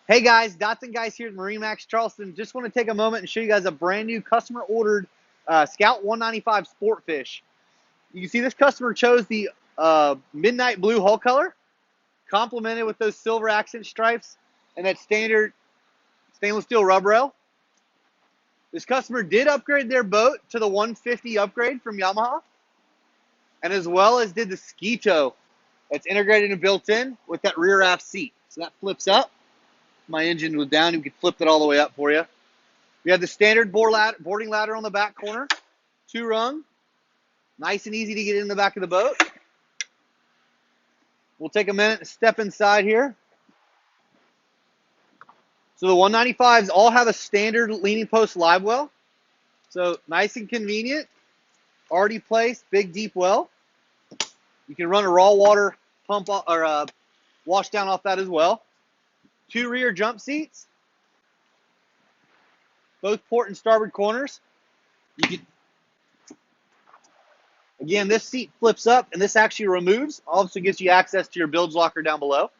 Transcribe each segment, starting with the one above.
Hey guys, Dotson guys here at MarineMax Charleston. Just want to take a moment and show you guys a brand new customer ordered Scout 195 Sportfish. You can see this customer chose the midnight blue hull color, complemented with those silver accent stripes and that standard stainless steel rub rail. This customer did upgrade their boat to the 150 upgrade from Yamaha, and as well as did the ski tow that's integrated and built in with that rear aft seat. So that flips up. My engine was down, we could flip that all the way up for you. We have the standard boarding ladder on the back corner, 2-rung, nice and easy to get in the back of the boat. We'll take a minute and step inside here. So the 195s all have a standard leaning post live well. So nice and convenient, already placed, big deep well. You can run a raw water pump or wash down off that as well. 2 rear jump seats, both port and starboard corners. Again, this seat flips up and this actually removes. Also gives you access to your bilge locker down below.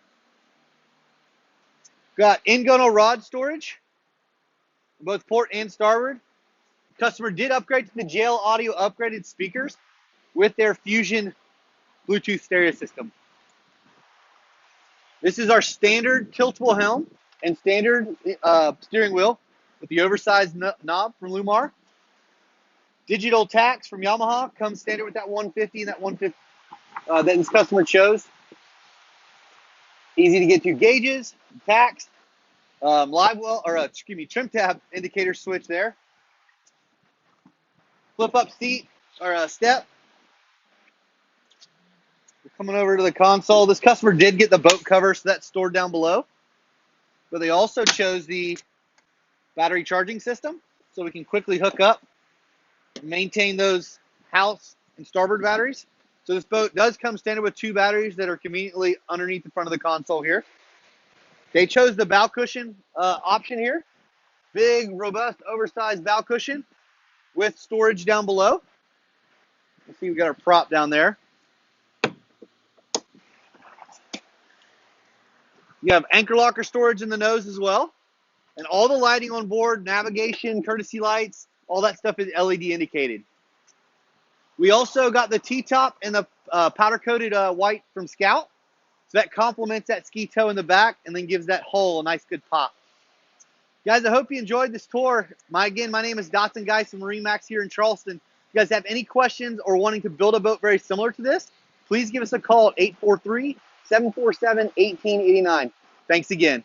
Got in-gunnel rod storage, both port and starboard. Customer did upgrade to the JL Audio upgraded speakers with their Fusion Bluetooth stereo system. This is our standard tiltable helm and standard steering wheel with the oversized knob from Lumar. Digital tacks from Yamaha comes standard with that 150 and that 150 that this customer chose. Easy to get to gauges, tacks, live well, or excuse me, trim tab indicator switch there. Flip up seat or step. Coming over to the console, this customer did get the boat cover, so that's stored down below. But they also chose the battery charging system, so we can quickly hook up and maintain those house and starboard batteries. So this boat does come standard with 2 batteries that are conveniently underneath the front of the console here. They chose the bow cushion option here. Big, robust, oversized bow cushion with storage down below. Let's see, we got our prop down there. You have anchor locker storage in the nose as well. And all the lighting on board, navigation, courtesy lights, all that stuff is LED indicated. We also got the T-top and the powder-coated white from Scout. So that complements that ski tow in the back and then gives that hull a nice good pop. Guys, I hope you enjoyed this tour. My name is Dotson Guys from MarineMax here in Charleston. If you guys have any questions or wanting to build a boat very similar to this, please give us a call at 843-747-1889. Thanks again.